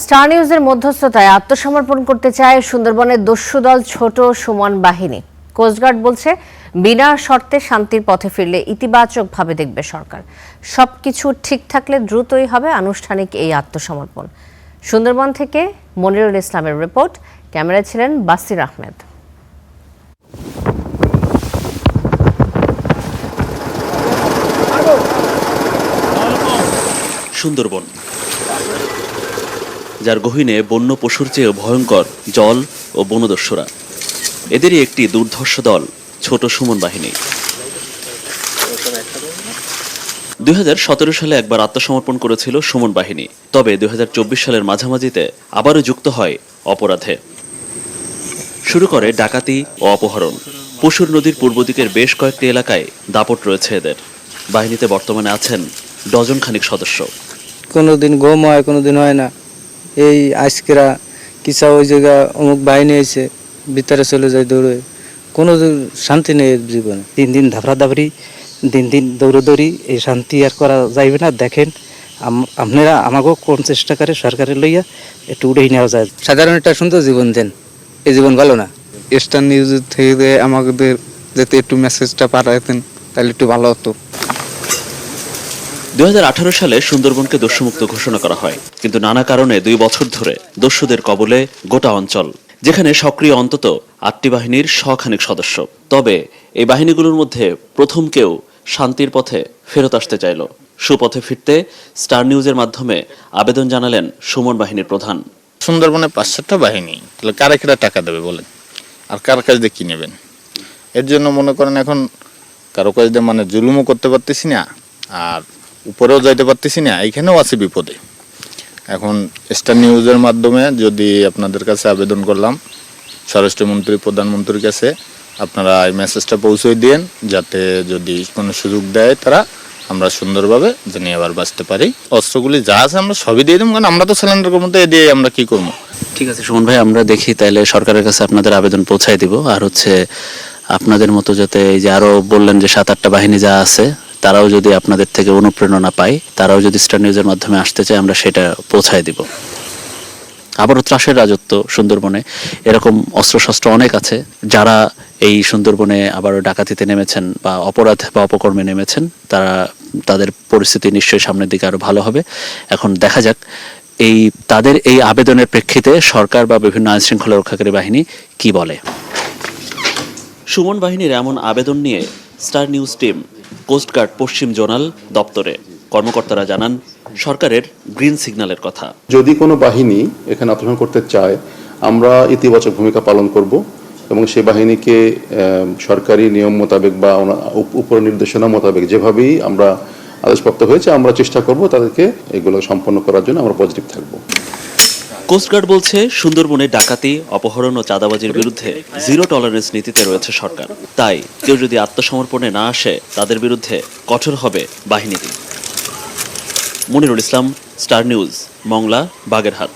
Star নিউজের মধ্যস্থতায় আত্মসমর্পণ করতে চায় সুন্দরবনের দস্যু দল ছোট সুমন বাহিনী। কোস্টগার্ড বলছে, বিনা শর্তে শান্তির পথে ফিরলে ইতিবাচকভাবে দেখবে সরকার। সবকিছু ঠিক থাকলে দ্রুতই হবে আনুষ্ঠানিক এই আত্মসমর্পণ। সুন্দরবন থেকে মনিরুল ইসলামের রিপোর্ট, ক্যামেরায় ছিলেন বাসির আহমেদ। সুন্দরবন, যার গহীনে বন্য পশুর চেয়েও ভয়ঙ্কর জল ও বনদস্যুরা, এদেরই একটি দুর্ধর্ষ দল ছোট সুমন বাহিনী। 2017 সালে একবার আত্মসমর্পণ করেছিল সুমন বাহিনী, তবে 2024 সালের মাঝামাঝিতে আবারও যুক্ত হয় অপরাধে। শুরু করে ডাকাতি ও অপহরণ। পশুর নদীর পূর্ব দিকের বেশ কয়েকটি এলাকায় দাপট রয়েছে এদের। বাহিনীতে বর্তমানে আছেন ডজন খানিক সদস্য। কোনোদিন ঘুম হয়, কোনোদিন হয় না। এই আজকেরা কিসা ওই জায়গা অমুক বাহিনী এসে ভিতরে চলে যায় দৌড়ে, কোনো শান্তি নেই জীবনে। দিন দিন ধাপড়াধাপড়ি, দিন দিন দৌড়োদৌড়ি, এই শান্তি আর করা যাইবে না। দেখেন আপনারা আমাকেও কোন চেষ্টা করে সরকারের লইয়া একটু উড়েই নেওয়া যায়। সাধারণ একটা সুন্দর জীবন দেন, এই জীবন ভালো না। স্টার নিউজ থেকে আমাদের যাতে একটু মেসেজটা পাঠাতেন তাহলে একটু ভালো হতো। 2018 সালে সুন্দরবনকে দস্যুমুক্ত ঘোষণা করা হয়, কিন্তু নানা কারণে 2 বছর ধরে দস্যুদের কবলে গোটা অঞ্চল, যেখানে সক্রিয় অন্তত 8টি বাহিনীর শখানেক সদস্য। তবে এই বাহিনীগুলোর মধ্যে প্রথম কেউ শান্তির পথে ফেরত আসতে চাইল। সুপথে ফিরতে স্টার নিউজের মাধ্যমে আবেদন জানালেন সুমন বাহিনীর প্রধান। সুন্দরবনে 5-7টা বাহিনী, তাহলে কারা কারা টাকা দেবে বলেন, আর কার কাছ দিয়ে কি নেবেন? এর জন্য মনে করেন এখন কারো কাছ দিয়ে মানে জুলুমও করতে পারতেছি না, আর উপরেও যাইতে পারতেছি না, এইখানেও আছে বিপদে। এখন স্টার নিউজের মাধ্যমে যদি আপনাদের কাছে আবেদন করলাম, স্বরাষ্ট্রমন্ত্রী প্রধানমন্ত্রীর কাছে আপনারা এই মেসেজটা পৌঁছে দিন, যাতে যদি কোনো সুযোগ দেয় তারা আমরা সুন্দরভাবে জানিয়ে আবার বাঁচতে পারি। অস্ত্রগুলি যা আছে আমরা সবই দিয়ে দেবো, কারণ আমরা তো সিলিন্ডার করবো, তো এ দিয়ে আমরা কি করবো। ঠিক আছে সুমন ভাই, আমরা দেখি তাইলে সরকারের কাছে আপনাদের আবেদন পৌঁছায় দিব। আর আপনাদের মতো যাতে এই যে আরো বললেন যে 7-8টা বাহিনী যা আছে, তারাও যদি আপনাদের থেকে অনুপ্রেরণা পায়, তারাও যদি স্টার নিউজের মাধ্যমে আসতে চায়, আমরা সেটা পৌঁছায় দিব। আবারও ত্রাসের রাজত্ব সুন্দরবনে, এরকম অস্ত্রশস্ত্র অনেক আছে যারা এই সুন্দরবনে আবারও ডাকাতিতে নেমেছেন বা অপরাধ বা অপকর্মে নেমেছেন। তাদের পরিস্থিতি নিশ্চয়ই সামনের দিকে আরো ভালো হবে। এখন দেখা যাক তাদের এই আবেদনের প্রেক্ষিতে সরকার বা বিভিন্ন আইন শৃঙ্খলা রক্ষাকারী বাহিনী কি বলে। সুমন বাহিনীর এমন আবেদন নিয়ে স্টার নিউজ টিম কোস্টগার্ড পশ্চিম জোনাল দপ্তরে। কর্মকর্তারা জানান, সরকারের গ্রিন সিগন্যালের কথা। যদি কোনো বাহিনী এখানে আত্মসমর্পণ করতে চায়, আমরা ইতিবাচক ভূমিকা পালন করব এবং সেই বাহিনীকে সরকারি নিয়ম মোতাবেক বা উপর নির্দেশনা মোতাবেক যেভাবেই আমরা আদেশপ্রাপ্ত হয়েছে, আমরা চেষ্টা করব তাদেরকে এগুলো সম্পন্ন করার জন্য আমরা পজিটিভ থাকব। কোস্টগার্ড বলছে, সুন্দরবনে ডাকাতি, অপহরণ ও চাঁদাবাজির বিরুদ্ধে 0 টলারেন্স নীতিতে রয়েছে সরকার। তাই কেউ যদি আত্মসমর্পণে না আসে, তাদের বিরুদ্ধে কঠোর হবে বাহিনীটি। মনিরুল ইসলাম, স্টার নিউজ, মংলা, বাগেরহাট।